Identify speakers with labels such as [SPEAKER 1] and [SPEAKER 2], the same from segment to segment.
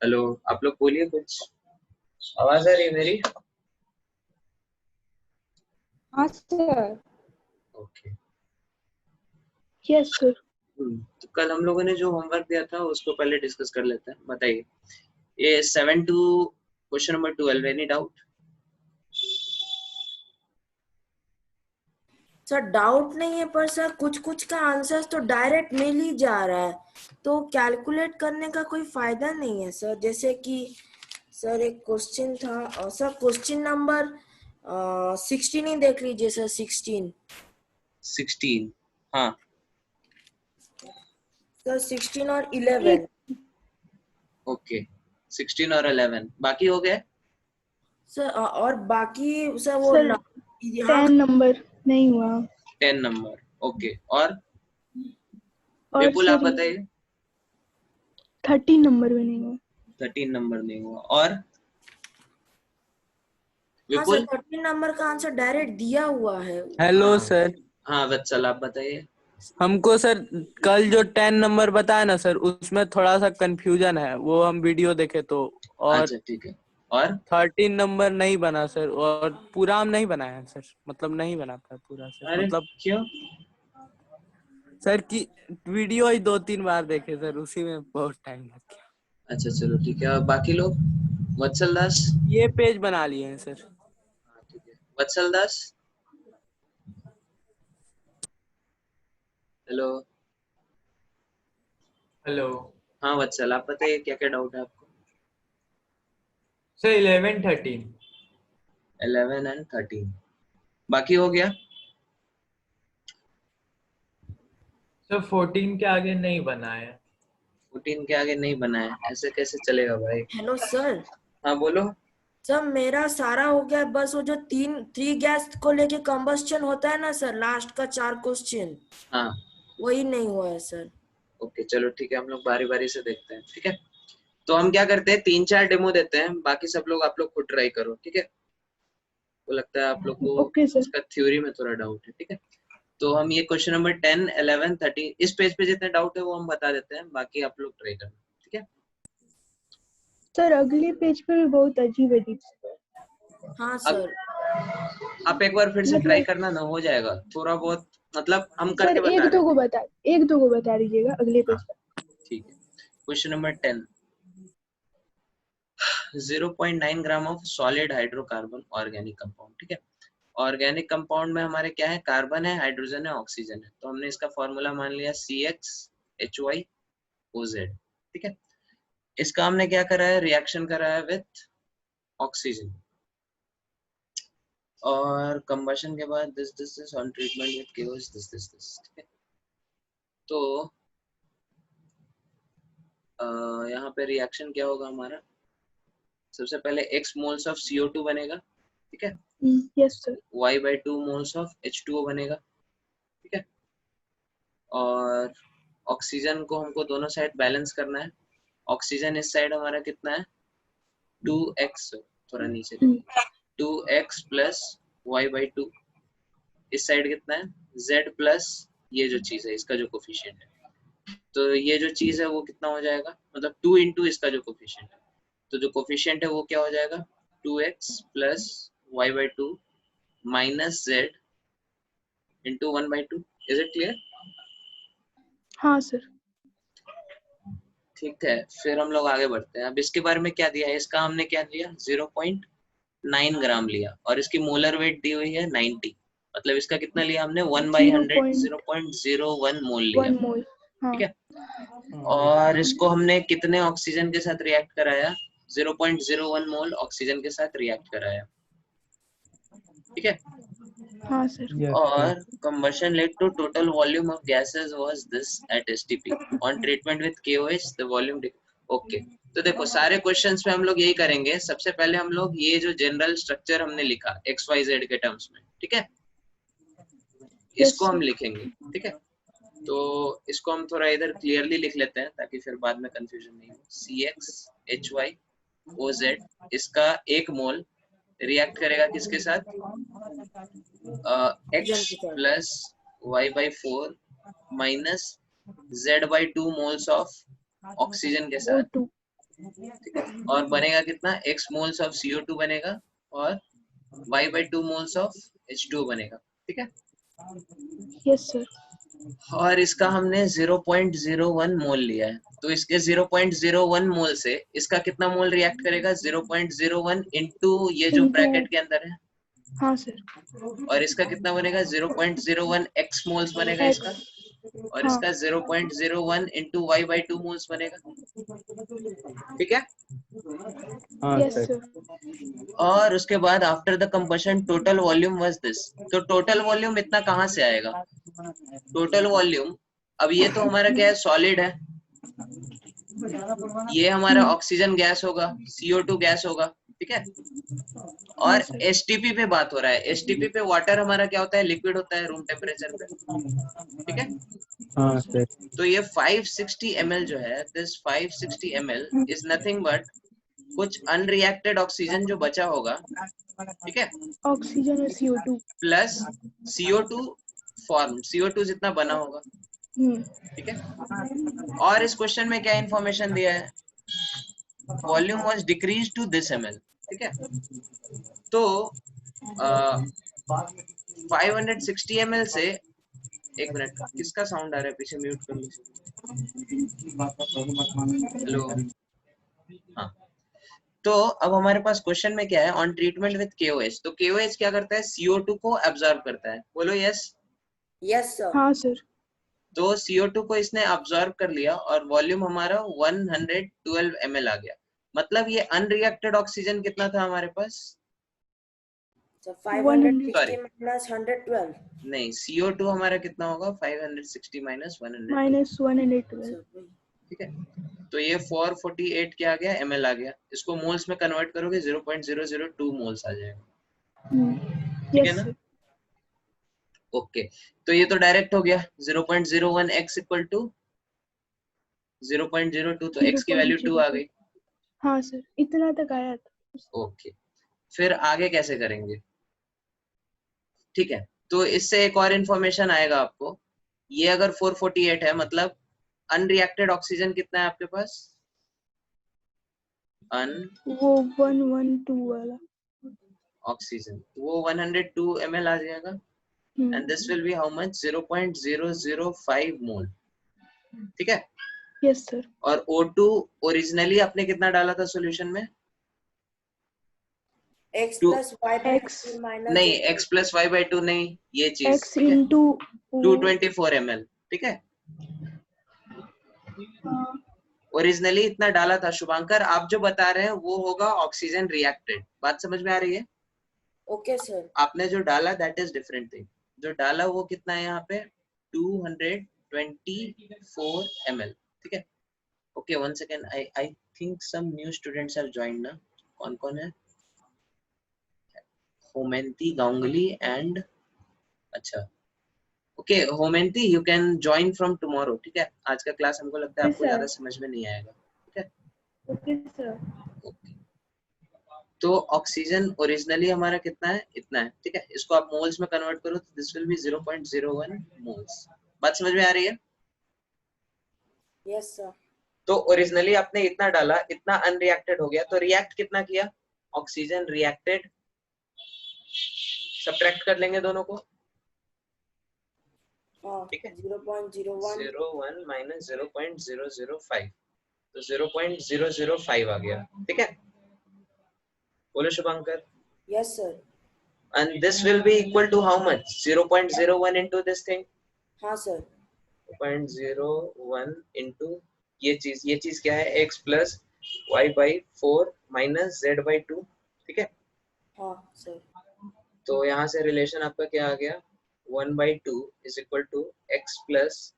[SPEAKER 1] Hello, आप लोग बोलिए कुछ। आवाज आ रही है मेरी?
[SPEAKER 2] हाँ सर।
[SPEAKER 1] ओके।
[SPEAKER 2] Yes sir.
[SPEAKER 1] तो कल हम लोगों ने जो होमवर्क दिया था उसको पहले डिस्कस कर लेते हैं। बताइए, ये 7 to question number 12, any doubt?
[SPEAKER 3] Sir doubt नहीं है, पर सर कुछ कुछ का आंसर तो डायरेक्ट मिल ही जा रहा है, तो कैलकुलेट करने का कोई फायदा नहीं है सर। जैसे कि सर एक क्वेश्चन था, सर क्वेश्चन नंबर 16 ही देख लीजिए सर।
[SPEAKER 1] 16। हाँ,
[SPEAKER 3] सर 16 और 11।
[SPEAKER 1] ओके। 16 और 11 बाकी हो गए।
[SPEAKER 3] सर और बाकी सर वो
[SPEAKER 2] सर
[SPEAKER 3] यहाँ
[SPEAKER 2] 10 नंबर नहीं हुआ।
[SPEAKER 1] 10 नंबर, ओके। और
[SPEAKER 2] और
[SPEAKER 1] विपुल आप
[SPEAKER 2] सर
[SPEAKER 1] बताइए।
[SPEAKER 2] 13 नंबर भी नहीं हुआ।
[SPEAKER 1] 13 नंबर नहीं हुआ। और
[SPEAKER 3] हाँ सर,
[SPEAKER 1] विपुल?
[SPEAKER 3] 13 नंबर का आंसर डायरेक्ट दिया हुआ है।
[SPEAKER 4] हेलो
[SPEAKER 1] हाँ
[SPEAKER 4] सर।
[SPEAKER 1] हाँ, वत्सल आप बताइए।
[SPEAKER 4] हमको सर कल जो 10 नंबर बताया ना सर, उसमें थोड़ा सा कंफ्यूजन है, वो हम वीडियो देखे तो। और
[SPEAKER 1] अच्छा ठीक है। और
[SPEAKER 4] 13 नंबर नहीं बना सर, और पूरा हम नहीं बनाया सर, मतलब नहीं बना पाया पूरा सर,
[SPEAKER 1] अरे
[SPEAKER 4] मतलब
[SPEAKER 1] क्यों?
[SPEAKER 4] सर की वीडियो ही 2-3 बार देखे सर, उसी में बहुत टाइम लग गया।
[SPEAKER 1] अच्छा चलो ठीक है। और बाकी लोग? वत्सल दास?
[SPEAKER 4] ये पेज बना लिए हैं सर।
[SPEAKER 1] हाँ, ठीक है। वत्सल दास, हेलो।
[SPEAKER 5] हेलो
[SPEAKER 1] हाँ वत्सल आप बताइए, क्या क्या डाउट है आपको?
[SPEAKER 5] सर। 11 13
[SPEAKER 1] 11 एंड 13 बाकी हो गया।
[SPEAKER 5] सर 14 के आगे नहीं बना है।
[SPEAKER 1] 14 के आगे नहीं बना है, ऐसे कैसे चलेगा भाई?
[SPEAKER 3] Hello sir.
[SPEAKER 1] हाँ बोलो।
[SPEAKER 3] सर मेरा सारा हो गया, बस वो जो 3 गैस को लेके कंबस्शन होता है ना सर, लास्ट का 4 क्वेश्चन
[SPEAKER 1] हाँ
[SPEAKER 3] वही नहीं हुआ है सर।
[SPEAKER 1] ओके चलो ठीक है, हम लोग बारी बारी से देखते हैं। ठीक है, तो हम क्या करते हैं, 3-4 डेमो देते हैं, बाकी सब लोग आप लोग खुद ट्राई करो। ठीक है, वो लगता है आप लोग को
[SPEAKER 2] ओके सर।
[SPEAKER 1] इसका थ्योरी में थोड़ा डाउट है। ठीक है, तो हम ये क्वेश्चन नंबर 10, 11, 13 इस पेज पे जितने डाउट है वो हम बता देते हैं, बाकी आप लोग ट्राई करना। ठीक है।
[SPEAKER 2] सर अगले पेज पे भी बहुत अजीब अजीब।
[SPEAKER 3] हाँ
[SPEAKER 1] अब
[SPEAKER 3] सर।
[SPEAKER 1] आप एक बार फिर से ट्राई
[SPEAKER 2] मतलब
[SPEAKER 1] करना ना, हो जाएगा थोड़ा बहुत, मतलब हम
[SPEAKER 2] सर
[SPEAKER 1] करके बता रहे हैं।
[SPEAKER 2] एक दो को बता दीजिएगा अगले
[SPEAKER 1] हाँ
[SPEAKER 2] पेज पे।
[SPEAKER 1] ठीक है। Question number 10, 0.9 gram of solid hydrocarbon organic compound. ठीक है, ऑर्गेनिक कंपाउंड में हमारे क्या है, कार्बन है, हाइड्रोजन है, ऑक्सीजन है। तो हमने इसका फॉर्मूला मान लिया CxHyOZ। ठीक है, इसका हमने क्या करा है, रिएक्शन करा है विथ ऑक्सीजन, और कंबशन के बाद this on treatment with KOH this. ठीक है, तो यहाँ पे रिएक्शन क्या होगा हमारा, सबसे पहले x मोल्स ऑफ CO2 बनेगा। ठीक है,
[SPEAKER 2] yes sir.
[SPEAKER 1] Y/2 moles of H2O बनेगा। ठीक है, और ऑक्सीजन को हमको दोनों साइड बैलेंस करना है। ऑक्सीजन इस साइड हमारा कितना है, 2x, थोड़ा नीचे देखो, 2x प्लस Y/2। इस साइड कितना है, Z प्लस ये जो चीज है इसका जो कोफिशिएंट है, तो ये जो चीज है वो कितना हो जाएगा, मतलब 2 इंटू इसका जो कोफिशिएंट है, तो जो कोफिशिएंट है वो क्या हो जाएगा, 2x plus Y/2 minus Z into 1/2। Is it clear?
[SPEAKER 2] हाँ सर।
[SPEAKER 1] ठीक है, फिर हम लोग आगे बढ़ते हैं। अब इसके बारे में क्या दिया है, इसका हमने क्या दिया, 0.9 ग्राम लिया, और इसकी मोलर वेट दी हुई है 90, मतलब इसका कितना लिया हमने, 1/100, 0.01 मोल लिया।
[SPEAKER 2] 1 मोल। हाँ।
[SPEAKER 1] ठीक है, और इसको हमने कितने ऑक्सीजन के साथ रिएक्ट कराया, 0.01 मोल ऑक्सीजन के साथ रिएक्ट कराया। ठीक है,
[SPEAKER 2] हाँ सर।
[SPEAKER 1] और combustion led to total volume of gases was this at STP on treatment with KOH the volume okay. तो देखो सारे क्वेश्चंस में हम लोग यही करेंगे, सबसे पहले हम लोग ये जो जनरल स्ट्रक्चर हमने लिखा XYZ के टर्म्स में, ठीक है,
[SPEAKER 2] यस
[SPEAKER 1] इसको हम
[SPEAKER 2] सर।
[SPEAKER 1] लिखेंगे। ठीक है, तो इसको हम थोड़ा इधर क्लियरली लिख लेते हैं ताकि फिर बाद में कंफ्यूजन नहीं हो। CxHyOZ, इसका 1 मोल रिएक्ट करेगा किसके साथ,
[SPEAKER 3] ऑक्सीजन
[SPEAKER 1] x
[SPEAKER 3] के साथ।
[SPEAKER 1] Plus Y/4 minus Z/2 moles of oxygen के साथ।
[SPEAKER 2] O2।
[SPEAKER 1] ठीक है, और बनेगा कितना, x मोल्स ऑफ CO2 बनेगा और y/2 मोल्स ऑफ H2O बनेगा। ठीक है,
[SPEAKER 2] यस सर।
[SPEAKER 1] और इसका हमने 0.01 मोल लिया है, तो इसके 0.01 मोल से इसका कितना मोल रिएक्ट करेगा, 0.01 इंटू ये जो ब्रैकेट के अंदर है,
[SPEAKER 2] हाँ सर।
[SPEAKER 1] और इसका कितना बनेगा 0.01 x मोल्स बनेगा इसका, और
[SPEAKER 2] हाँ।
[SPEAKER 1] इसका 0.01 इंटू y/2 मोल्स बनेगा। ठीक है,
[SPEAKER 2] यस सर।
[SPEAKER 1] और उसके बाद after the combustion total volume was this, तो टोटल वॉल्यूम इतना कहाँ से आएगा, टोटल वॉल्यूम, अब ये तो हमारा क्या है, सॉलिड है, ये हमारा ऑक्सीजन गैस होगा, CO2 गैस होगा। ठीक है, और STP पे बात हो रहा है, STP पे वाटर हमारा क्या होता है, लिक्विड होता है रूम टेम्परेचर पे। ठीक है,
[SPEAKER 4] हाँ सर।
[SPEAKER 1] तो ये 560 ml जो है, this 560 ml is nothing but कुछ अनरिएक्टेड ऑक्सीजन जो बचा होगा, ठीक है,
[SPEAKER 2] ऑक्सीजन और CO2
[SPEAKER 1] plus CO2 form, CO2 जितना बना होगा। ठीक है, और इस क्वेश्चन में क्या इंफॉर्मेशन दिया है, volume was decrease to this ml। ठीक है, तो 560 ml से, एक मिनट, किसका साउंड आ रहा है पीछे, म्यूट कर लीजिए। हेलो, हाँ, तो अब हमारे पास क्वेश्चन में क्या है, ऑन ट्रीटमेंट विद KOH, तो KOH क्या करता है, CO2 को एब्जॉर्ब करता है, बोलो यस।
[SPEAKER 3] Yes sir.
[SPEAKER 2] हाँ सर।
[SPEAKER 1] तो CO2 को इसने एब्जॉर्ब कर लिया और वॉल्यूम हमारा 112 ml आ गया, मतलब ये अनरिएक्टेड ऑक्सीजन कितना था हमारे पास,
[SPEAKER 3] So 560
[SPEAKER 1] Sorry.
[SPEAKER 3] minus 112.
[SPEAKER 1] नहीं, CO2 हमारा कितना होगा, 560 माइनस 100,
[SPEAKER 2] माइनस 112।
[SPEAKER 1] ठीक है, तो ये 448 क्या आ गया, ml आ गया, इसको मोल्स में कन्वर्ट करोगे 0.002 मोल्स आ जाएगा। ठीक है
[SPEAKER 2] यस
[SPEAKER 1] ना,
[SPEAKER 2] सर।
[SPEAKER 1] ओके, तो ये तो डायरेक्ट हो गया, 0.01 x इक्वल टू 0.02, तो x की वैल्यू 2 आ गई।
[SPEAKER 2] हाँ सर, इतना तक आया था।
[SPEAKER 1] ओके, फिर आगे कैसे करेंगे, ठीक है, तो इससे एक और इन्फॉर्मेशन आएगा आपको, ये अगर 448 है, मतलब अनरिएक्टेड ऑक्सीजन कितना है आपके पास,
[SPEAKER 2] वो 112 वाला
[SPEAKER 1] ऑक्सीजन, वो 102 ml आ जाएगा, and this will be how much, 0.005 मोल। ठीक है,
[SPEAKER 2] यस सर।
[SPEAKER 1] और O2 ओरिजिनली आपने कितना डाला था सॉल्यूशन में,
[SPEAKER 3] X
[SPEAKER 1] Two-
[SPEAKER 3] plus Y by
[SPEAKER 2] X
[SPEAKER 3] 2 minus
[SPEAKER 1] नहीं,
[SPEAKER 3] Z by
[SPEAKER 1] x plus y by 2 नहीं, ये चीज,
[SPEAKER 2] X
[SPEAKER 1] ठीक है,
[SPEAKER 2] इंटू
[SPEAKER 1] 224 ml। ठीक है, ओरिजिनली इतना डाला था। शुभांकर, आप जो बता रहे हैं वो होगा ऑक्सीजन रिएक्टेड, बात समझ में आ रही है,
[SPEAKER 3] Okay सर।
[SPEAKER 1] आपने जो डाला दैट इज डिफरेंट थिंग, जो डाला वो कितना है यहाँ पे, 224 ml। ठीक है, okay, one second, I think some new students have joined ना, कौन कौन है, होमेंती, गांगुली एंड, अच्छा, okay, Haimanti, you can join from tomorrow. ठीक है, आज का क्लास हमको लगता है
[SPEAKER 2] Yes,
[SPEAKER 1] आपको
[SPEAKER 2] sir.
[SPEAKER 1] ज्यादा समझ में नहीं आएगा। ठीक है,
[SPEAKER 2] ओके सर।
[SPEAKER 1] ओके, तो ऑक्सीजन ओरिजिनली हमारा कितना है, इतना है। ठीक है, इसको आप मोल्स में कन्वर्ट करो तो दिस विल बी 0.01 मोल्स। बात समझ में आ रही है,
[SPEAKER 3] Yes सर।
[SPEAKER 1] तो ओरिजिनली आपने इतना डाला, इतना अनरिएक्टेड हो गया, तो रिएक्ट कितना किया, ऑक्सीजन रिएक्टेड, सब्ट्रैक्ट कर लेंगे दोनों को। ठीक है,
[SPEAKER 3] 0.01
[SPEAKER 1] 01 माइनस 0.005, तो 0.005 आ गया। ठीक है, बोलो शुभंकर।
[SPEAKER 3] Yes sir।
[SPEAKER 1] And this will be equal to how much, 0.01 into this thing,
[SPEAKER 3] हाँ सर।
[SPEAKER 1] 0.01 into ये चीज क्या है, x plus y by 4 minus z by 2। ठीक है,
[SPEAKER 3] हाँ सर।
[SPEAKER 1] तो यहाँ से रिलेशन आपका क्या आ गया, 1/2 is equal to x plus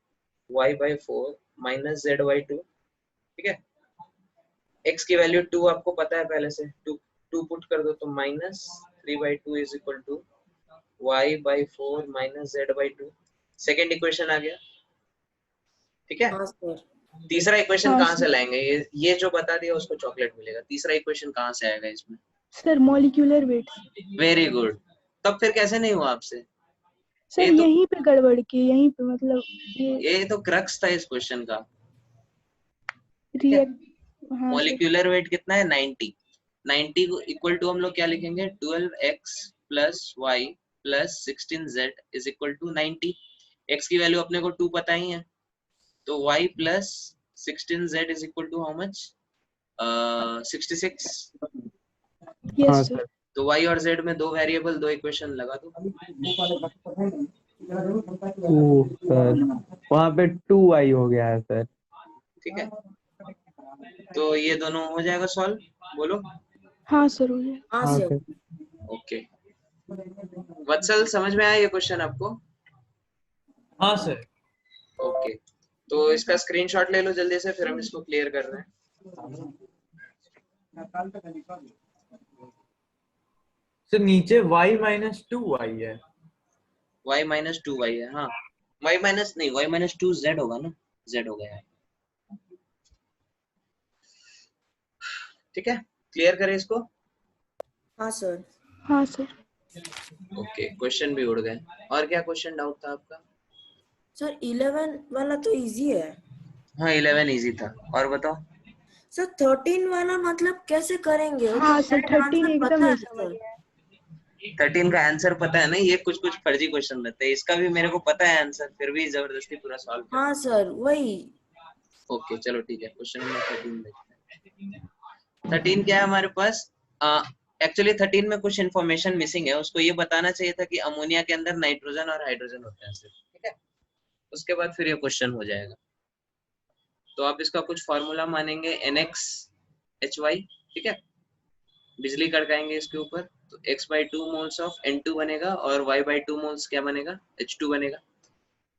[SPEAKER 1] y by 4 minus z by 2। ठीक है, x की वैल्यू 2 आपको पता है पहले से, 2 पुट कर दो तो minus 3/2 is equal to y by 4 minus z by 2। Second equation आ गया। ठीक है,
[SPEAKER 3] हाँ सर।
[SPEAKER 1] तीसरा इक्वेशन
[SPEAKER 2] हाँ,
[SPEAKER 1] कहाँ से
[SPEAKER 2] सर।
[SPEAKER 1] लाएंगे, ये जो बता दिया उसको चॉकलेट मिलेगा। तीसरा इक्वेशन कहाँ से आएगा इसमें,
[SPEAKER 2] sir molecular weight.
[SPEAKER 1] Very good, तब फिर कैसे नहीं हुआ आपसे,
[SPEAKER 2] सर
[SPEAKER 1] ये तो
[SPEAKER 2] यहीं पे गड़बड़ की, यहीं पे मतलब
[SPEAKER 1] ये तो क्रक्स था इस क्वेश्चन का।
[SPEAKER 2] रिएक्ट हाँ सर।
[SPEAKER 1] मॉलिक्यूलर वेट कितना है 90। 90 को इक्वल टू हम लोग क्या लिखेंगे 12x plus y plus 16z is equal to 90। x की वैल्यू अपने को 2 पता ही है, तो y plus 16z is equal to how much 66।
[SPEAKER 2] Yes
[SPEAKER 4] हाँ
[SPEAKER 2] सर।
[SPEAKER 4] सर।
[SPEAKER 1] तो y और z में दो वेरिएबल दो इक्वेशन लगा दो।
[SPEAKER 4] सर वहाँ पे 2y हो गया है सर।
[SPEAKER 1] ठीक है, तो ये दोनों हो जाएगा सॉल्व, बोलो।
[SPEAKER 2] हाँ सर हो गया।
[SPEAKER 3] हाँ
[SPEAKER 4] हाँ
[SPEAKER 3] सर।
[SPEAKER 4] सर।
[SPEAKER 1] ओके वत्सल, समझ में आया ये क्वेश्चन आपको?
[SPEAKER 5] हाँ सर।
[SPEAKER 1] ओके, तो इसका स्क्रीनशॉट ले लो जल्दी से, फिर हम इसको क्लियर कर रहे हैं।
[SPEAKER 5] सर नीचे y माइनस 2y है।
[SPEAKER 1] y माइनस 2y है, हाँ y माइनस नहीं, y माइनस 2z होगा ना, z हो गया है। ठीक है, क्लियर करें इसको।
[SPEAKER 3] हाँ सर।
[SPEAKER 2] हाँ सर।
[SPEAKER 1] ओके, क्वेश्चन भी उड़ गए। और क्या क्वेश्चन डाउट था आपका?
[SPEAKER 3] सर 11 वाला तो इजी है।
[SPEAKER 1] हाँ 11 इजी था, और बताओ।
[SPEAKER 3] सर 13 वाला मतलब कैसे करेंगे? वो तो
[SPEAKER 2] हाँ सर,
[SPEAKER 3] direct
[SPEAKER 2] 13
[SPEAKER 3] answer
[SPEAKER 2] एकदम
[SPEAKER 3] पता
[SPEAKER 2] नहीं
[SPEAKER 3] है
[SPEAKER 2] समझ
[SPEAKER 3] सर।
[SPEAKER 2] में आया।
[SPEAKER 1] 13 का आंसर पता है ना, ये कुछ कुछ फर्जी क्वेश्चन रहते हैं, इसका भी मेरे को पता है आंसर, फिर भी जबरदस्ती पूरा सॉल्व कर।
[SPEAKER 3] हाँ सर वही।
[SPEAKER 1] ओके चलो ठीक है, क्वेश्चन नंबर 13 देखते हैं। 13 क्या है हमारे पास? एक्चुअली 13 में कुछ इन्फॉर्मेशन मिसिंग है, उसको ये बताना चाहिए था कि अमोनिया के अंदर नाइट्रोजन और हाइड्रोजन होते हैं सिर्फ, ठीक है। उसके बाद फिर ये क्वेश्चन हो जाएगा। तो आप इसका कुछ फॉर्मूला मानेंगे NXHY, ठीक है, बिजली कड़काएंगे इसके ऊपर, तो x/2 मोल्स ऑफ N2 बनेगा और y/2 मोल्स क्या बनेगा, H2 बनेगा।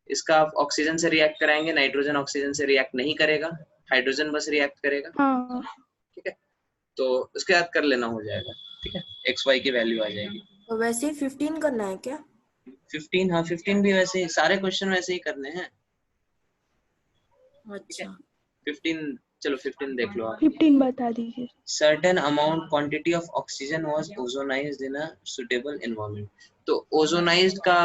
[SPEAKER 1] इसका आप ऑक्सीजन से रिएक्ट कराएंगे, नाइट्रोजन ऑक्सीजन से रिएक्ट नहीं करेगा, हाइड्रोजन बस रिएक्ट करेगा,
[SPEAKER 2] हाँ
[SPEAKER 1] ठीक है। तो उसके बाद कर लेना, हो जाएगा, ठीक है, XY की वैल्यू आ जाएगी।
[SPEAKER 3] तो वैसे ही 15 करना है क्या?
[SPEAKER 1] 15, हाँ 15 भी वैसे ही, सारे क्वेश्चन वैसे ही करने हैं, ठीक है।
[SPEAKER 3] अच्छा
[SPEAKER 1] 15, चलो 15 देख लो आप।
[SPEAKER 2] 15 बता दीजिए।
[SPEAKER 1] Certain amount quantity of oxygen was ozonized in a suitable environment। तो ओजोनाइज्ड का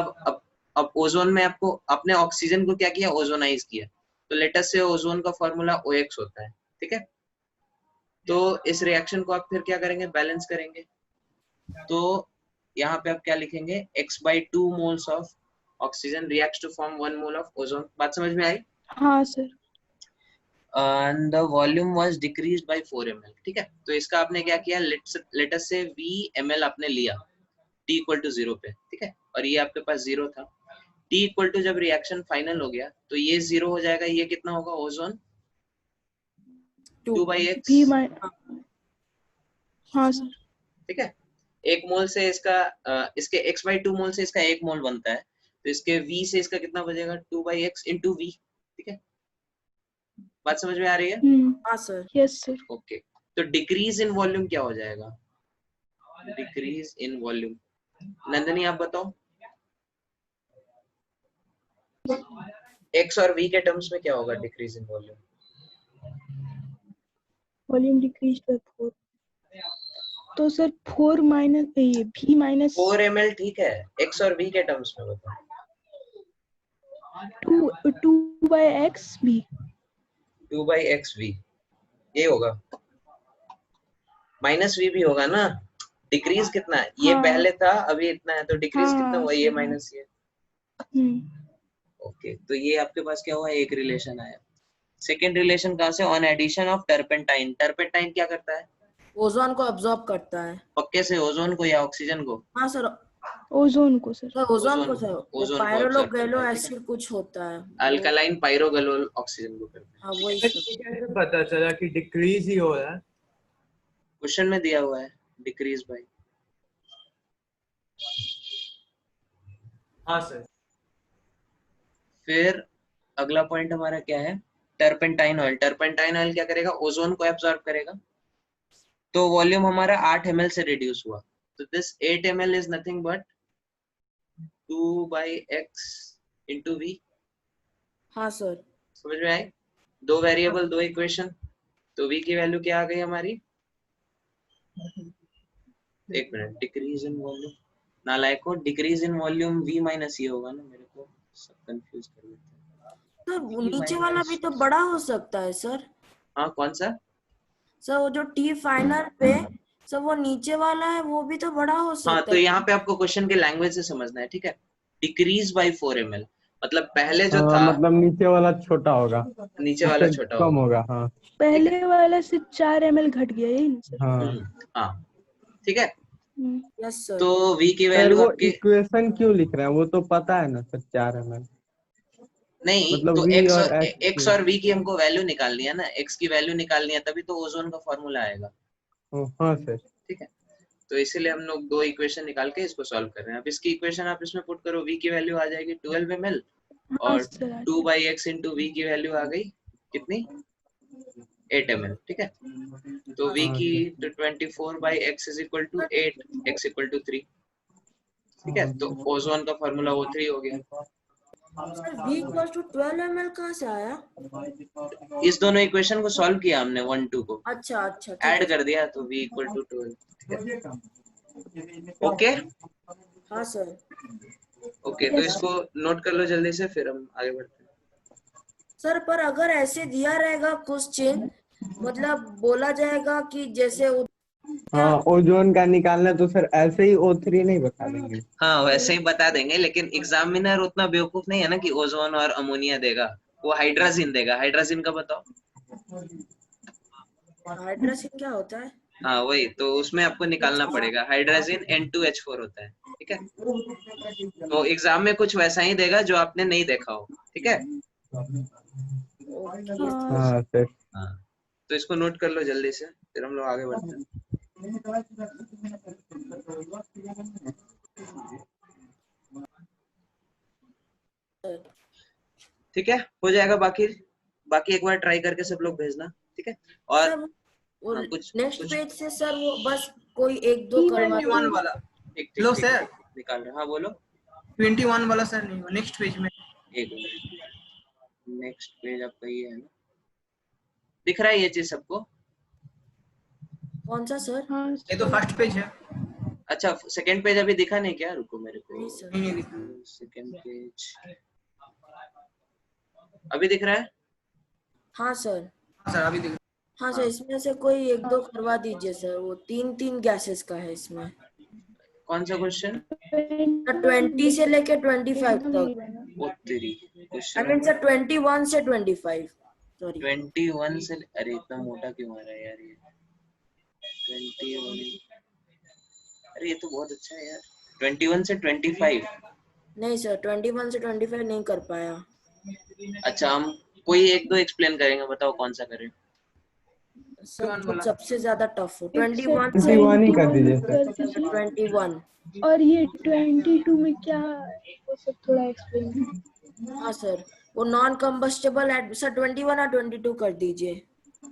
[SPEAKER 1] अब ओजोन में आपको अपने ऑक्सीजन को क्या किया, ओजोनाइज किया, तो लेटेस्ट से ओजोन का फॉर्मूला OX होता है, ठीक है। तो इस रिएक्शन को आप फिर क्या करेंगे, बैलेंस करेंगे। तो यहाँ पे आप क्या लिखेंगे, x/2 moles of oxygen reacts to form 1 mole of ozone. बात समझ में आई?
[SPEAKER 2] हाँ sir.
[SPEAKER 1] and the volume was decreased by 4 ml, ठीक है। तो इसका आपने क्या किया, लेटस से V ml आपने लिया t इक्वल टू 0 पे, ठीक है, और ये आपके पास 0 था। t इक्वल टू जब रिएक्शन फाइनल हो गया तो ये 0 हो जाएगा, ये कितना होगा, ओजोन 2/x,
[SPEAKER 2] भी हाँ सर।
[SPEAKER 1] ठीक है। एक मोल से इसका इसके x/2 मोल से इसका 1 मोल बनता है, तो इसके V से इसका कितना बचेगा, 2/x इंटू V, ठीक है। बात समझ में आ रही है?
[SPEAKER 3] हाँ सर।
[SPEAKER 2] Yes sir.
[SPEAKER 1] ओके, तो डिक्रीज इन वॉल्यूम क्या हो जाएगा, डिक्रीज इन वॉल्यूम, नंदनी आप बताओ, x और v के टर्म्स में क्या होगा decrease in volume?
[SPEAKER 2] Volume decrease by 4, तो सर 4 माइनस ये v माइनस
[SPEAKER 1] 4 ml, ठीक है, x और v के टर्म्स में बताओ।
[SPEAKER 2] 2/x v।
[SPEAKER 1] 2/xv, ये होगा, माइनस v भी होगा ना। डिक्रीज कितना है, ये
[SPEAKER 2] हाँ।
[SPEAKER 1] पहले था अभी इतना है, तो डिक्रीज
[SPEAKER 2] हाँ,
[SPEAKER 1] कितना हुआ, ये
[SPEAKER 2] सही है।
[SPEAKER 1] माइनस ये। ओके, तो ये आपके पास क्या हुआ, एक रिलेशन आया। सेकेंड रिलेशन कहाँ से, on addition of turpentine. Turpentine क्या करता है,
[SPEAKER 3] ओजोन को अब्सॉर्ब करता है।
[SPEAKER 1] पक्के से ओजोन को या ऑक्सीजन को?
[SPEAKER 3] हाँ सर।
[SPEAKER 2] ओजोन को सर।
[SPEAKER 3] सर ओजोन को सर, वो
[SPEAKER 1] ओजोन को
[SPEAKER 3] पायरोलो
[SPEAKER 1] absorb करता
[SPEAKER 3] गैलो
[SPEAKER 1] है, ठीक है।
[SPEAKER 3] एसिड कुछ होता है।
[SPEAKER 1] अल्कालाइन पायरोगलोल ऑक्सीजन को करता है।
[SPEAKER 3] हाँ वही
[SPEAKER 5] सर
[SPEAKER 3] सर।
[SPEAKER 5] ये कैसे पता चला कि डिक्रीज ही हो रहा है?
[SPEAKER 1] क्वेश्चन में दिया हुआ है, डिक्रीज बाय।
[SPEAKER 5] हाँ सर।
[SPEAKER 1] फिर अगला पॉइंट हमारा क्या है, टर्पेंटाइन ऑयल। टर्पेंटाइन ऑयल क्या करेगा, ओजोन को एब्जॉर्ब करेगा। तो वॉल्यूम हमारा 8 ml से रिड्यूस हुआ, तो this 8 ml is nothing but 2/x into v।
[SPEAKER 3] हाँ सर।
[SPEAKER 1] समझ में आई? दो वेरिएबल दो इक्वेशन, तो v की वैल्यू क्या आ गई हमारी, एक मिनट, डिक्रीज इन वॉल्यूम, नालायको, decrease in volume v minus ये होगा ना, मेरे को सब कंफ्यूज कर देते हैं।
[SPEAKER 3] सर नीचे वाला भी तो बड़ा हो सकता है सर।
[SPEAKER 1] हाँ कौन सा,
[SPEAKER 3] सर वो जो टी फाइनल पे सर वो नीचे वाला है वो भी तो बड़ा हो
[SPEAKER 1] हाँ,
[SPEAKER 3] सकता
[SPEAKER 1] तो
[SPEAKER 3] है।
[SPEAKER 1] यहाँ पे आपको क्वेश्चन के लैंग्वेज से समझना है, ठीक है। डिक्रीज बाय 4 ml, मतलब पहले जो था
[SPEAKER 6] मतलब नीचे वाला छोटा होगा,
[SPEAKER 1] नीचे वाला
[SPEAKER 6] उससे
[SPEAKER 1] छोटा
[SPEAKER 6] कम
[SPEAKER 1] होगा,
[SPEAKER 6] होगा। हाँ
[SPEAKER 1] ठीक है।
[SPEAKER 2] पहले वाला से 4 ml घट गया, यही ना सर?
[SPEAKER 6] हाँ
[SPEAKER 1] हाँ, ठीक है।
[SPEAKER 3] Yes sir.
[SPEAKER 1] तो v की
[SPEAKER 6] सर,
[SPEAKER 1] वैल्यू
[SPEAKER 6] वो
[SPEAKER 1] आपकी
[SPEAKER 6] इक्वेशन क्यों लिख रहे हैं? वो तो पता है ना सर, 4 ml।
[SPEAKER 1] नहीं,
[SPEAKER 6] मतलब
[SPEAKER 1] तो
[SPEAKER 6] v
[SPEAKER 1] x
[SPEAKER 6] और
[SPEAKER 1] और
[SPEAKER 6] x
[SPEAKER 1] x और v की हमको वैल्यू निकालनी है ना, x की वैल्यू निकालनी है, तभी तो ओजोन का फॉर्मूला आएगा,
[SPEAKER 6] हाँ सर।
[SPEAKER 1] ठीक है। तो इसीलिए हम लोग दो इक्वेशन निकाल के इसको सॉल्व कर रहे हैं। अब इसकी इक्वेशन आप इसमें पुट करो, v की वैल्यू आ जाएगी 12 ml
[SPEAKER 2] हाँ
[SPEAKER 1] और
[SPEAKER 2] सर, आ
[SPEAKER 1] 2
[SPEAKER 2] गया।
[SPEAKER 1] by x इंटू v की वैल्यू आ गई कितनी, 8 ml, ठीक है। तो v
[SPEAKER 6] हाँ
[SPEAKER 1] की
[SPEAKER 6] सर।
[SPEAKER 1] तो 24 by x is equal to 8, x equal to 3, ठीक है। तो ओजोन का फॉर्मूला O3 हो गया।
[SPEAKER 3] Sir v equal to 12 ml कहाँ से आया?
[SPEAKER 1] इस दोनों इक्वेशन को सॉल्व किया हमने 1 2 को
[SPEAKER 3] अच्छा अच्छा, ठीक
[SPEAKER 1] ऐड
[SPEAKER 3] है।
[SPEAKER 1] कर दिया, तो v इक्वल टू 12। ओके
[SPEAKER 3] हाँ सर।
[SPEAKER 1] ओके, तो इसको नोट कर लो जल्दी से, फिर हम आगे बढ़ते हैं।
[SPEAKER 3] सर पर अगर ऐसे दिया रहेगा क्वेश्चन, मतलब बोला जाएगा कि जैसे
[SPEAKER 6] हाँ, ओजोन का निकालना है तो सर ऐसे ही O3 नहीं बता देंगे।
[SPEAKER 1] हाँ, वैसे ही बता देंगे, लेकिन एग्जामिनर उतना बेवकूफ नहीं है ना कि ओजोन और अमोनिया देगा, वो हाइड्राजिन देगा। हाइड्राजिन का बताओ।
[SPEAKER 3] हाइड्रोजन क्या होता है?
[SPEAKER 1] हाँ वही, तो उसमें आपको निकालना पड़ेगा। हाइड्राजिन N2H4 होता है, ठीक है। तो एग्जाम में कुछ वैसा ही देगा जो आपने नहीं देखा हो, ठीक है।
[SPEAKER 3] Okay sir.
[SPEAKER 6] हाँ सर।
[SPEAKER 1] हाँ, तो इसको नोट कर लो जल्दी से, फिर हम लोग आगे बढ़ते हैं। ठीक है, हो जाएगा। बाकी बाकी एक बार ट्राई करके सब लोग भेजना, ठीक है। और
[SPEAKER 3] सर वो
[SPEAKER 1] हाँ, कुछ
[SPEAKER 3] नेक्स्ट
[SPEAKER 1] कुछ
[SPEAKER 3] पेज से सर वो बस कोई एक दो
[SPEAKER 2] ही
[SPEAKER 3] करवा
[SPEAKER 5] 21 वाला।
[SPEAKER 1] ठीक
[SPEAKER 5] लो
[SPEAKER 1] ठीक
[SPEAKER 5] सर,
[SPEAKER 1] ठीक निकाल रहे। हाँ बोलो।
[SPEAKER 5] 21 वाला सर नहीं, नेक्स्ट पेज में।
[SPEAKER 1] एक मिनट, नेक्स्ट पेज आपका ये है ना, दिख रहा है ये चीज सबको?
[SPEAKER 3] कौन सा सर?
[SPEAKER 2] हाँ
[SPEAKER 5] ये तो
[SPEAKER 2] सर।
[SPEAKER 5] फर्स्ट पेज है।
[SPEAKER 1] अच्छा, सेकंड पेज अभी दिखा नहीं क्या? रुको मेरे
[SPEAKER 3] नहीं
[SPEAKER 1] को,
[SPEAKER 3] सर।
[SPEAKER 5] नहीं नहीं दिखा।
[SPEAKER 1] सेकंड पेज अभी दिख रहा है?
[SPEAKER 3] हाँ सर।
[SPEAKER 5] हाँ सर, अभी दिख।
[SPEAKER 3] हाँ सर, इसमें से कोई एक दो करवा दीजिए सर, वो तीन तीन गैसेस का है इसमें।
[SPEAKER 1] कौन सा क्वेश्चन?
[SPEAKER 3] 20 से लेके 25 तक।
[SPEAKER 1] वो तेरी
[SPEAKER 3] आई
[SPEAKER 1] क्वेश्चन
[SPEAKER 3] मीन सर 21 से 25, सॉरी।
[SPEAKER 1] 21 से, अरे इतना मोटा क्यों आ रहा है यार ये? 21, अरे ये तो बहुत अच्छा है यार। 21 से 25।
[SPEAKER 3] नहीं सर, 21 से 25 नहीं कर पाया।
[SPEAKER 1] अच्छा, हम कोई एक दो एक्सप्लेन करेंगे, बताओ कौन सा करें?
[SPEAKER 3] सर
[SPEAKER 5] 21
[SPEAKER 3] जो
[SPEAKER 5] वाला।
[SPEAKER 3] सबसे ज्यादा टफ हो,
[SPEAKER 2] एक सर
[SPEAKER 3] 21 से
[SPEAKER 6] 21 ही कर
[SPEAKER 2] 21
[SPEAKER 6] दीजिए
[SPEAKER 2] कर
[SPEAKER 6] सर।
[SPEAKER 2] दीजिए।
[SPEAKER 3] 21।
[SPEAKER 2] और ये 22 में क्या है, वो सब थोड़ा एक्सप्लेन।
[SPEAKER 3] हाँ सर, वो नॉन कंबस्टेबल सर 21 और 22 कर दीजिए।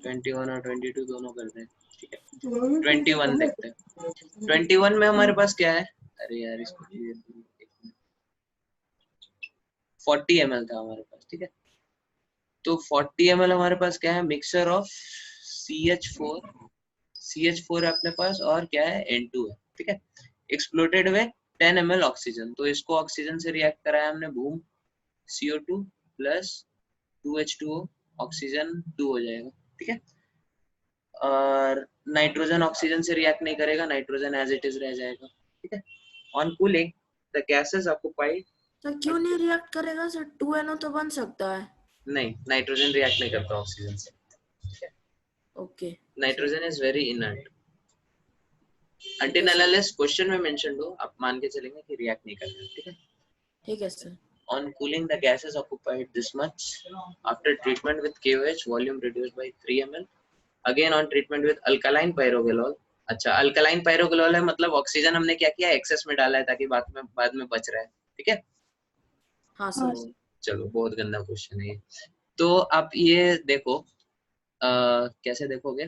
[SPEAKER 1] 21 और 22 दोनों कर दें, ठीक है। 21 देखते हैं। 21 में हमारे पास क्या है? अरे यार इसको 40 ml था हमारे पास, ठीक है। तो 40 ml हमारे पास क्या है? मिक्सचर ऑफ CH4 है अपने पास, और क्या है? N2 है, ठीक है। एक्सप्लोडेड में 10 ml ऑक्सीजन, तो इसको ऑक्सीजन से रिएक्ट कराया हमने, boom, CO2 plus 2H2O, oxygen 2 हो जाएगा, ठीक है। और नाइट्रोजन ऑक्सीजन से रिएक्ट नहीं करेगा, नाइट्रोजन एज इट इज रह जाएगा, ठीक है। On cooling the gases occupied,
[SPEAKER 3] sir क्यों नहीं रिएक्ट करेगा सर? 2NO तो बन सकता है।
[SPEAKER 1] नहीं, नाइट्रोजन रिएक्ट नहीं करता ऑक्सीजन से, ठीक है।
[SPEAKER 3] Okay.
[SPEAKER 1] Nitrogen is very inert until
[SPEAKER 3] ठीक है
[SPEAKER 1] unless क्वेश्चन में मेंशन हो, आप मान के चलेंगे कि रिएक्ट नहीं करेगा, ठीक है।
[SPEAKER 3] ठीक है sir.
[SPEAKER 1] On cooling, the gases occupied this much. After treatment with KOH, volume reduced by 3 ml. Again on treatment with alkaline pyrogalol. अच्छा, अल्कलाइन पायरोगोलोल है, मतलब ऑक्सीजन हमने क्या किया? एक्सेस में डाला है ताकि बाद में बच रहा है, ठीक है।
[SPEAKER 3] हाँ
[SPEAKER 2] हाँ
[SPEAKER 3] सर।
[SPEAKER 1] चलो, बहुत गंदा क्वेश्चन है ये। तो आप ये देखो, कैसे देखोगे?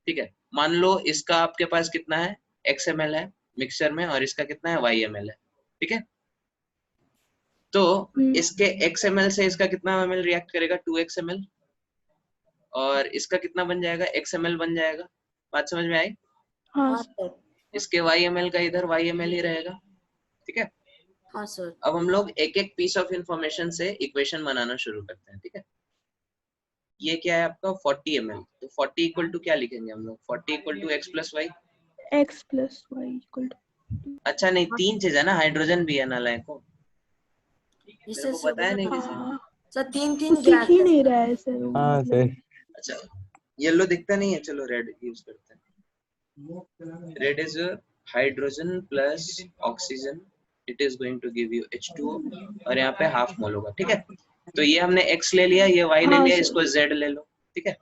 [SPEAKER 1] ठीक है, मान लो इसका आपके पास कितना है? XML है मिक्सचर में, और इसका कितना है? YML है, ठीक है। तो इसके XML से इसका कितना ml रिएक्ट करेगा? 2XML, और इसका कितना बन जाएगा? XML बन जाएगा। बात समझ में आई?
[SPEAKER 2] हाँ
[SPEAKER 3] हाँ सर।
[SPEAKER 1] इसके YML का इधर YML ही रहेगा, ठीक है।
[SPEAKER 3] हाँ सर।
[SPEAKER 1] अब हम लोग एक एक पीस ऑफ इंफॉर्मेशन से इक्वेशन बनाना शुरू करते हैं, ठीक है। ये क्या है आपका 40 ml, तो 40 इक्वल टू क्या लिखेंगे हम लोग? 40 equal to x plus y.
[SPEAKER 2] x plus y equal to.
[SPEAKER 1] अच्छा नहीं, तीन चीज है ना, हाइड्रोजन भी है नालायक को, मेरे
[SPEAKER 3] इससे
[SPEAKER 1] को बताया नहीं
[SPEAKER 3] सोडियम
[SPEAKER 1] किसी ने।
[SPEAKER 2] हाँ
[SPEAKER 3] सर तीन
[SPEAKER 2] वो
[SPEAKER 3] तीन
[SPEAKER 2] दिख
[SPEAKER 3] गैस
[SPEAKER 2] ही
[SPEAKER 3] है
[SPEAKER 2] नहीं
[SPEAKER 3] सर।
[SPEAKER 2] रहा है सर,
[SPEAKER 6] हाँ
[SPEAKER 2] मतलब
[SPEAKER 6] सर।
[SPEAKER 1] अच्छा येलो दिखता नहीं है, चलो रेड यूज करते हैं। Red is hydrogen plus oxygen, it is going to give you H2O, और यहाँ पे हाफ मोल होगा, ठीक है। तो ये हमने X ले लिया, ये Y ले
[SPEAKER 2] हाँ
[SPEAKER 1] लिया,
[SPEAKER 2] सर।
[SPEAKER 1] इसको Z ले लो, ठीक है।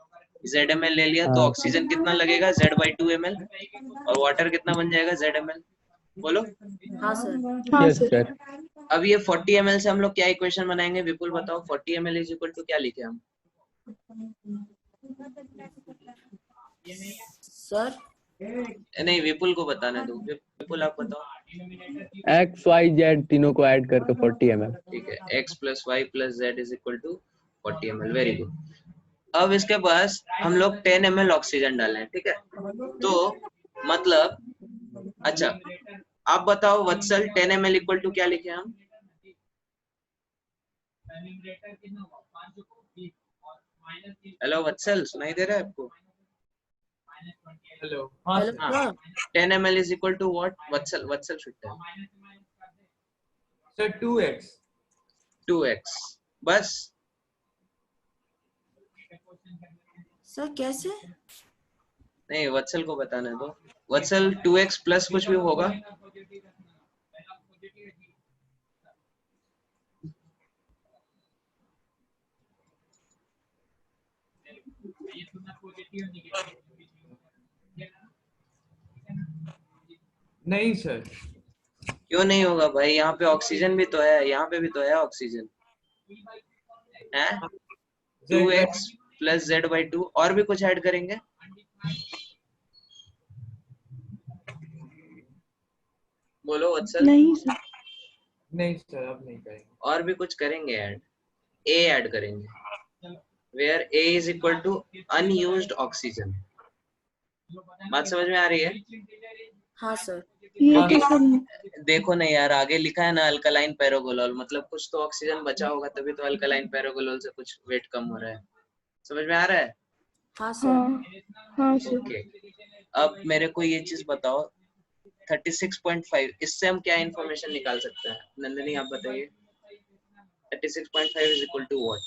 [SPEAKER 1] ZmL ले लिया, तो
[SPEAKER 6] हाँ
[SPEAKER 1] ऑक्सीजन कितना लगेगा? Z/2 ml, और वाटर कितना बन जाएगा? ZmL। बोलो।
[SPEAKER 3] हाँ सर।
[SPEAKER 2] हाँ
[SPEAKER 6] यस
[SPEAKER 2] सर।
[SPEAKER 6] सर।
[SPEAKER 1] अब ये 40 ml से हम लोग क्या इक्वेशन बनाएंगे? विपुल बताओ, 40 ml इज इक्वल टू क्या लिखे हम?
[SPEAKER 3] सर
[SPEAKER 1] नहीं, विपुल को बताने दो, विपुल आप बताओ।
[SPEAKER 6] एक्स वाई जेड तीनों को ऐड करके 40 ml।
[SPEAKER 1] ठीक है, x plus y plus z is equal to 40 ml, very good. अब इसके पास हम लोग 10 ml ऑक्सीजन डाले हैं, ठीक है। तो मतलब अच्छा आप बताओ वत्सल, 10 ml इक्वल टू क्या लिखे हम? हेलो वत्सल, सुनाई दे रहा है आपको?
[SPEAKER 5] हेलो हाँ
[SPEAKER 3] हेलो
[SPEAKER 5] सर।
[SPEAKER 1] हाँ,
[SPEAKER 3] sir
[SPEAKER 1] 10 ml is equal to what? Vatsal, Vatsal should tell.
[SPEAKER 5] Sir 2x
[SPEAKER 1] 2x, बस।
[SPEAKER 3] सर कैसे?
[SPEAKER 1] नहीं, वत्सल को बताने दो। वत्सल 2x प्लस कुछ भी होगा?
[SPEAKER 5] नहीं सर।
[SPEAKER 1] क्यों नहीं होगा भाई? यहाँ पे ऑक्सीजन भी तो है, यहाँ पे भी तो है ऑक्सीजन है। 2x प्लस Z/2, और भी कुछ ऐड करेंगे? बोलो वत्सल।
[SPEAKER 2] नहीं सर।
[SPEAKER 5] नहीं सर अब नहीं करेंगे।
[SPEAKER 1] और भी कुछ करेंगे ऐड? A ऐड करेंगे, where A is equal to unused oxygen. बात समझ में आ रही है?
[SPEAKER 3] हाँ सर।
[SPEAKER 2] ये
[SPEAKER 5] हाँ
[SPEAKER 2] तो
[SPEAKER 5] सर।
[SPEAKER 2] सर
[SPEAKER 1] देखो नहीं यार, आगे लिखा है ना अल्कलाइन पैरागोलोल, मतलब कुछ तो ऑक्सीजन बचा होगा, तभी तो अल्कलाइन पैरागोलोल से कुछ वेट कम हो रहा है। समझ में आ रहा है?
[SPEAKER 3] हाँ सर।
[SPEAKER 2] हाँ हाँ सर।
[SPEAKER 1] ओके, अब मेरे को ये चीज बताओ, 36.5, इससे हम क्या इंफॉर्मेशन निकाल सकते हैं? नंदिनी आप बताइए, 36.5 is equal to what?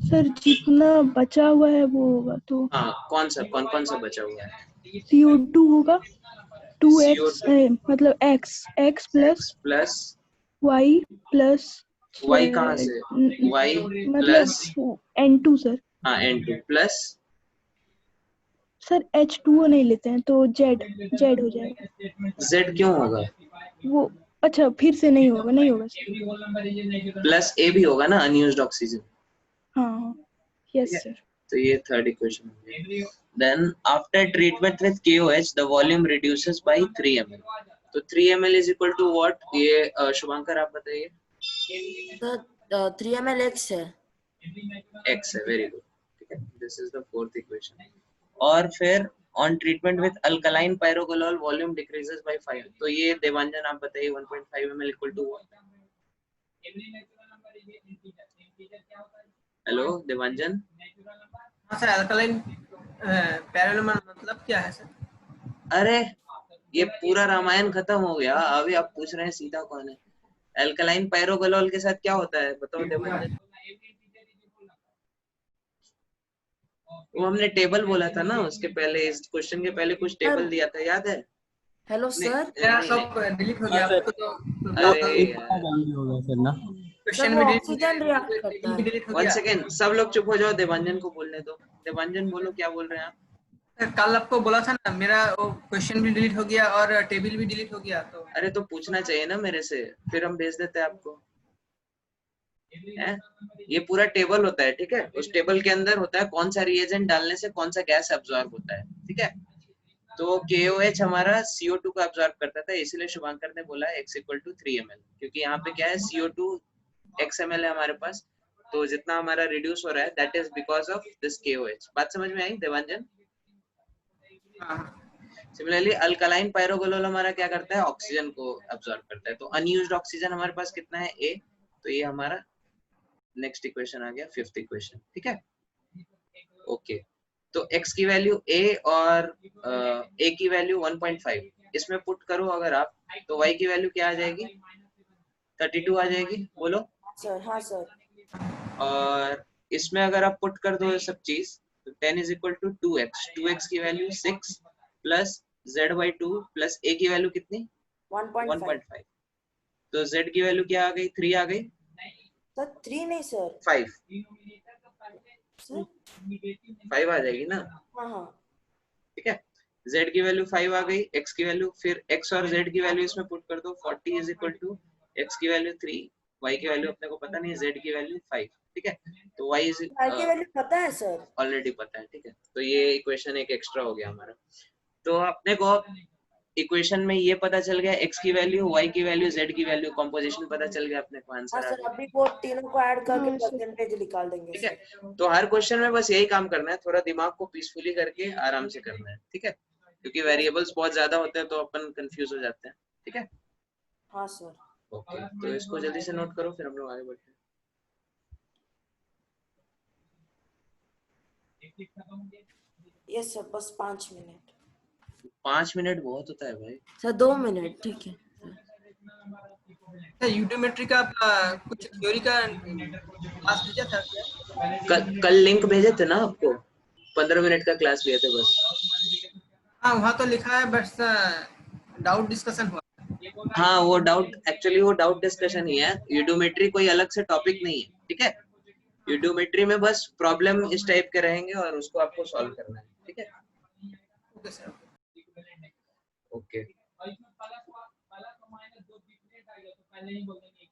[SPEAKER 2] Sir जितना बचा हुआ है वो होगा, तो
[SPEAKER 1] हाँ, कौन कौन सा बचा हुआ है?
[SPEAKER 2] CO2 होगा, 2x
[SPEAKER 1] CO2
[SPEAKER 2] मतलब x plus
[SPEAKER 1] plus
[SPEAKER 2] y plus
[SPEAKER 1] y कहाँ से? y
[SPEAKER 2] मतलब
[SPEAKER 1] प्लस
[SPEAKER 2] N2 सर।
[SPEAKER 1] हाँ N2 प्लस
[SPEAKER 2] सर H2O नहीं लेते हैं, तो Z हो जाएगा
[SPEAKER 1] Z क्यों होगा?
[SPEAKER 2] वो। अच्छा फिर से नहीं होगा सर।
[SPEAKER 1] प्लस A भी होगा ना, अनयूज्ड ऑक्सीजन।
[SPEAKER 2] हाँ
[SPEAKER 1] ठीक
[SPEAKER 2] यस
[SPEAKER 1] है,
[SPEAKER 2] सर।
[SPEAKER 1] तो ये थर्ड इक्वेशन हो गया। Then after treatment with KOH, the volume reduces by 3 ml. तो 3 ml is equal to what? ये शुभंकर आप बताइए।
[SPEAKER 3] सर 3 ml x है।
[SPEAKER 1] X है, वेरी गुड, ठीक है। This is the fourth equation. और फिर on treatment with alkaline pyrogallol volume decreases by 5। तो ये देवांजन आप बताइए, 1.5 ml equal to what? Hello Devanjan.
[SPEAKER 7] हाँ सर, अल्कलाइन पैरानॉर्मल मतलब क्या है सर?
[SPEAKER 1] अरे ये पूरा रामायण खत्म हो गया, अभी आप पूछ रहे हैं सीता कौन है? अल्कलाइन पायरोगोलोल के साथ क्या होता है बताओ देवांजन। वो हमने टेबल बोला था ना उसके पहले, इस क्वेश्चन के पहले कुछ टेबल दिया था, याद है?
[SPEAKER 3] हेलो
[SPEAKER 1] नहीं
[SPEAKER 3] सर।
[SPEAKER 7] मेरा
[SPEAKER 1] नहीं
[SPEAKER 7] सब
[SPEAKER 1] नहीं,
[SPEAKER 7] डिलीट हो
[SPEAKER 6] हाँ
[SPEAKER 7] गया,
[SPEAKER 6] सर।
[SPEAKER 7] आपको तो
[SPEAKER 1] अरे
[SPEAKER 6] इतना जल्दी हो गया सर ना।
[SPEAKER 3] सर
[SPEAKER 7] क्वेश्चन
[SPEAKER 3] वो
[SPEAKER 7] भी डिलीट हो
[SPEAKER 3] ऑक्सीजन
[SPEAKER 7] गया,
[SPEAKER 3] रिएक्ट करता
[SPEAKER 7] टेबल भी
[SPEAKER 3] है।
[SPEAKER 7] डिलीट हो
[SPEAKER 1] वन
[SPEAKER 7] गया।
[SPEAKER 1] सेकेंड, सब लोग चुप हो जाओ, देवांजन को बोलने दो। देवांजन बोलो, क्या बोल रहे हैं आप?
[SPEAKER 7] सर कल आपको बोला था ना, मेरा वो क्वेश्चन भी डिलीट हो गया और टेबल भी डिलीट हो गया, तो
[SPEAKER 1] अरे तो पूछना चाहिए ना मेरे से, फिर हम भेज देते हैं आपको। है? ये पूरा टेबल होता है, ठीक है। उस टेबल के अंदर होता है कौन सा रिएजेंट डालने से कौन सा गैस एब्जॉर्ब होता है, ठीक है। तो KOH हमारा CO2 को एब्जॉर्ब करता था, इसलिए शुभांकर ने बोला x इक्वल टू 3 ml, क्योंकि यहाँ पे क्या है, CO2 x ml है हमारे पास, तो जितना हमारा रिड्यूस हो रहा है that is because of this KOH। बात समझ में आई देवांजन?
[SPEAKER 7] हाँ।
[SPEAKER 1] सिमिलरली अल्कलाइन पायरोग्लोल हमारा क्या करता है, ऑक्सीजन को अब्सॉर्ब करता है। तो अनयूज्ड ऑक्सीजन हमारे पास कितना है, A। तो ये हमारा नेक्स्ट इक्वेशन आ गया, फिफ्थ इक्वेशन। ठीक है, ओके। तो x की वैल्यू A और A की वैल्यू 1.5 इसमें पुट करो अगर आप, तो y की वैल्यू क्या आ जाएगी, 32 आ जाएगी, बोलो।
[SPEAKER 3] सर हाँ सर।
[SPEAKER 1] और इसमें अगर आप पुट कर दो ये सब चीज, तो 10 इज इक्वल टू 2x की value 6 plus z/2 plus a की वैल्यू कितनी, 1.5। तो z की वैल्यू क्या आ गई, 3 आ गई।
[SPEAKER 3] सर 3 नहीं सर,
[SPEAKER 1] 5
[SPEAKER 3] सर
[SPEAKER 1] 5 आ जाएगी ना,
[SPEAKER 3] हाँ हाँ
[SPEAKER 1] ठीक है। z की वैल्यू 5 आ गई, x की वैल्यू, फिर x और z की वैल्यू इसमें पुट कर दो, 40 इज इक्वल टू x की वैल्यू 3, y की वैल्यू अपने को पता नहीं, z की वैल्यू 5। ठीक है, तो y इज
[SPEAKER 3] y की वैल्यू पता है सर।
[SPEAKER 1] ऑलरेडी पता है। ठीक है, तो ये इक्वेशन एक एक्स्ट्रा हो गया हमारा। तो अपने को इक्वेशन में ये पता चल गया, x की वैल्यू, y की वैल्यू, z की वैल्यू, कंपोजिशन पता चल गया, अपने को
[SPEAKER 3] हाँ
[SPEAKER 1] आंसर आ
[SPEAKER 3] सर
[SPEAKER 1] गया।
[SPEAKER 3] अभी वो तीनों को ऐड करके
[SPEAKER 2] हाँ, सर।
[SPEAKER 3] परसेंटेज निकाल देंगे
[SPEAKER 1] ठीक
[SPEAKER 3] सर।
[SPEAKER 1] है, तो हर क्वेश्चन में बस यही काम करना है, थोड़ा दिमाग को पीसफुली करके आराम से करना है। ठीक है, क्योंकि वेरिएबल्स बहुत ज्यादा होते हैं तो अपन कंफ्यूज हो जाते हैं। ठीक है,
[SPEAKER 3] हाँ सर।
[SPEAKER 1] ओके। तो इसको जल्दी से नोट करो, फिर हम लोग आगे बढ़ते हैं।
[SPEAKER 3] यस सर, बस 5 मिनट।
[SPEAKER 1] 5 मिनट बहुत होता है भाई।
[SPEAKER 3] सर 2 मिनट ठीक है।
[SPEAKER 7] यूटियोमेट्री का कुछ थ्योरी का क्लास भेजा था क्या?
[SPEAKER 1] कल लिंक भेजे थे ना आपको, 15 मिनट का क्लास लिए थे बस।
[SPEAKER 7] हाँ वहाँ तो लिखा है, बस डाउट डिस्कशन हुआ।
[SPEAKER 1] हाँ, वो डाउट, एक्चुअली वो डाउट डिस्कशन ही है, यूडोमेट्री कोई अलग से टॉपिक नहीं है। ठीक है, यूडोमेट्री में बस प्रॉब्लम इस टाइप के रहेंगे और उसको आपको सॉल्व करना है। ठीक है,
[SPEAKER 7] ओके सर।
[SPEAKER 1] ओके,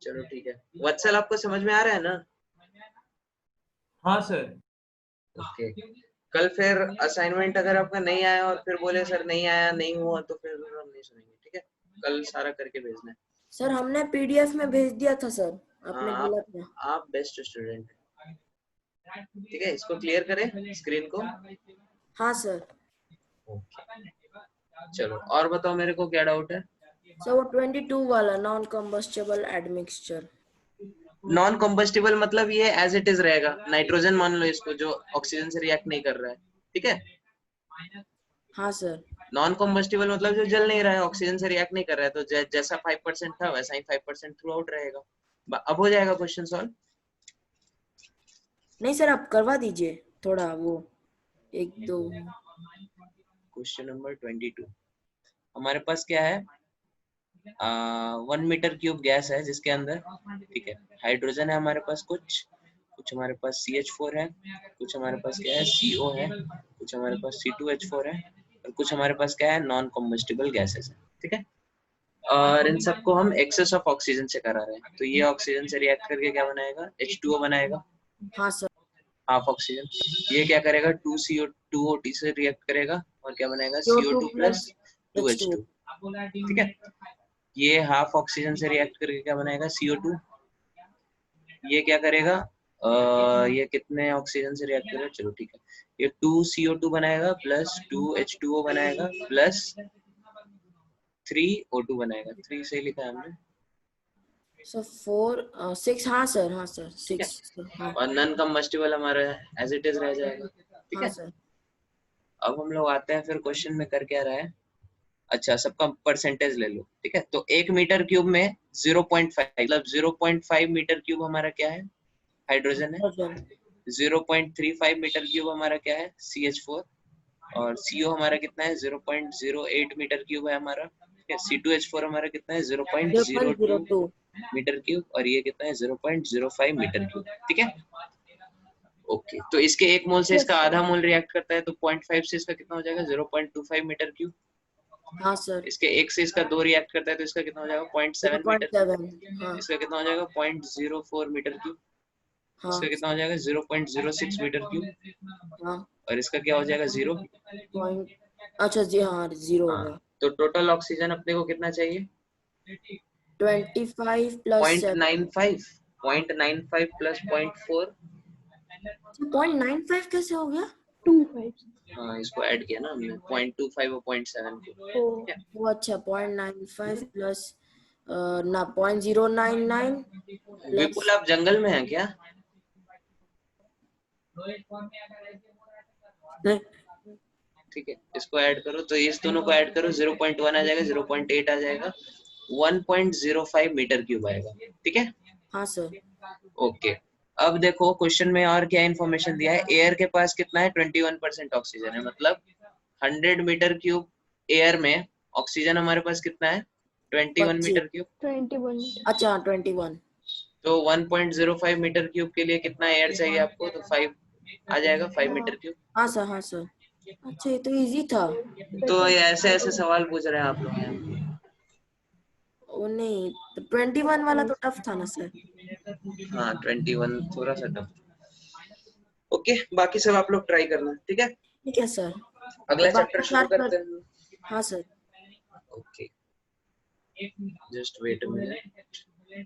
[SPEAKER 1] चलो ठीक है। वत्सल आपको समझ में आ रहा है ना?
[SPEAKER 5] हाँ सर।
[SPEAKER 1] ओके, कल फिर असाइनमेंट अगर आपका नहीं आया और फिर बोले सर नहीं आया, नहीं हुआ, तो फिर हम नहीं सुनेंगे। ठीक है, कल सारा करके भेजना है।
[SPEAKER 3] सर हमने पीडीएफ में भेज दिया था सर, आपने
[SPEAKER 1] हाँ,
[SPEAKER 3] बोला था।
[SPEAKER 1] आप बेस्ट स्टूडेंट। ठीक है, इसको क्लियर करें स्क्रीन को।
[SPEAKER 3] हाँ सर।
[SPEAKER 1] चलो और बताओ, मेरे को क्या डाउट है?
[SPEAKER 3] सर वो 22 वाला non combustible admixture.
[SPEAKER 1] Non combustible मतलब ये एज इट इज रहेगा, नाइट्रोजन मान लो इसको, जो ऑक्सीजन से रिएक्ट नहीं कर रहा है। ठीक है,
[SPEAKER 3] हाँ सर।
[SPEAKER 1] नॉन कंबस्टिबल मतलब जो जल नहीं रहा है, ऑक्सीजन से रिएक्ट नहीं कर रहा है, तो जैसा 5% था वैसा ही 5% थ्रू आउट रहेगा। अब हो जाएगा क्वेश्चन सॉल्व।
[SPEAKER 3] नहीं सर आप करवा दीजिए थोड़ा वो 1-2।
[SPEAKER 1] क्वेश्चन नंबर 22 हमारे पास क्या है, 1 मीटर क्यूब गैस है जिसके अंदर, ठीक है, हाइड्रोजन है हमारे पास, कुछ हमारे पास CH4 है, कुछ हमारे पास क्या है CO है, कुछ हमारे पास C2H4 है, और कुछ हमारे पास क्या है नॉन कम्बस्टिबल गैसेस है। ठीक है, और इन सबको हम एक्सेस ऑफ ऑक्सीजन से करा रहे हैं, तो ये ऑक्सीजन से रिएक्ट करके क्या बनाएगा, H2O बनाएगा,
[SPEAKER 3] हाँ सर।
[SPEAKER 1] Half oxygen. ये क्या करेगा, 2CO2OT से रिएक्ट करेगा और क्या बनाएगा,
[SPEAKER 3] CO2
[SPEAKER 1] CO2 प्लस 2H2। ठीक है, ये हाफ ऑक्सीजन से रिएक्ट करके क्या बनाएगा, CO2। ये क्या करेगा, ये कितने ऑक्सीजन से रिएक्ट करेगा, चलो ठीक है, ये 2CO2 बनाएगा प्लस 2H2O बनाएगा प्लस 3O2 बनाएगा। 3 से लिखा है हमने,
[SPEAKER 3] सर 4 6 हाँ सर, हाँ सर 6 हाँ।
[SPEAKER 1] और नॉन कम्बस्टिबल हमारा एज इट इज रह जाएगा। ठीक
[SPEAKER 3] हाँ
[SPEAKER 1] है,
[SPEAKER 3] सर।
[SPEAKER 1] अब हम लोग आते हैं फिर क्वेश्चन में कर क्या रहा है। अच्छा, सबका परसेंटेज ले लो। ठीक है, तो 1 मीटर क्यूब में 0.5 मतलब 0.5 मीटर क्यूब हमारा क्या है, हाइड्रोजन है। 0.35 मीटर क्यूब हमारा क्या है, CH4, और CO हमारा कितना है, 0.08 मीटर क्यूब है हमारा। ठीक है, C2H4 हमारा कितना है, 0.02 मीटर क्यूब, और ये कितना है, 0.05 मीटर क्यूब। ठीक है, ओके, तो इसके 1 मोल से इसका आधा मोल रिएक्ट करता है, तो 0.5 से इसका कितना हो जाएगा, 0.25 मीटर क्यूब।
[SPEAKER 3] हाँ सर।
[SPEAKER 1] इसके 1 से इसका 2 रिएक्ट करता है, तो इसका कितना हो जाएगा, 0.7 मीटर क्यूब।
[SPEAKER 3] 0.7 हाँ।
[SPEAKER 1] इसका कितना हो जाएगा, 0.04 मीटर क्यूब।
[SPEAKER 3] हाँ
[SPEAKER 1] इसका कितना हो जाएगा, 0.06 मीटर क्यूब,
[SPEAKER 3] हाँ।
[SPEAKER 1] और इसका क्या हो जाएगा, 0।
[SPEAKER 3] अच्छा जी हाँ 0
[SPEAKER 1] हाँ,
[SPEAKER 3] होगा।
[SPEAKER 1] तो टोटल ऑक्सीजन अपने को कितना चाहिए,
[SPEAKER 3] 25 प्लस
[SPEAKER 1] 0.95 0.95 प्लस 0.4
[SPEAKER 3] 0.95 कैसे हो गया?
[SPEAKER 2] 25
[SPEAKER 1] हाँ इसको ऐड किया ना हमने 0.25 और 0.7 को।
[SPEAKER 2] ओ
[SPEAKER 3] वो अच्छा 0.95 प्लस ना 0.099 प्लस
[SPEAKER 1] विपुल आप जंगल में हैं क्या? ठीक है इसको ऐड करो, तो इस दोनों को ऐड करो, 0.1 आ जाएगा, 0.8 आ जाएगा, 1.05 मीटर क्यूब आएगा। ठीक है
[SPEAKER 3] हाँ सर।
[SPEAKER 1] ओके। अब देखो क्वेश्चन में और क्या इन्फॉर्मेशन दिया है। एयर के पास कितना है? 21% ऑक्सीजन है, मतलब 100 मीटर क्यूब एयर में ऑक्सीजन हमारे पास कितना है? 21 मीटर क्यूब।
[SPEAKER 2] 21
[SPEAKER 3] अच्छा 21।
[SPEAKER 1] तो 1.05 मीटर क्यूब के लिए कितना एयर चाहिए आपको? तो 5 आ जाएगा, 5 मीटर क्यूब।
[SPEAKER 3] हाँ सर हाँ सर। अच्छा ये तो इजी था।
[SPEAKER 1] तो ये ऐसे ऐसे सवाल पूछ रहे हैं आप लोग यहाँ।
[SPEAKER 3] वो नहीं तो 21 वाला तो टफ था ना सर।
[SPEAKER 1] हाँ 21 थोड़ा सा टफ। ओके बाकी सब आप लोग ट्राई करना, ठीक है।
[SPEAKER 3] ठीक है सर।
[SPEAKER 1] अगला
[SPEAKER 3] बाकी
[SPEAKER 1] चैप्टर शुरू
[SPEAKER 3] स्टार्ट
[SPEAKER 1] करते
[SPEAKER 3] कर।
[SPEAKER 1] हैं।
[SPEAKER 3] हाँ sir.
[SPEAKER 1] Okay just wait a minute.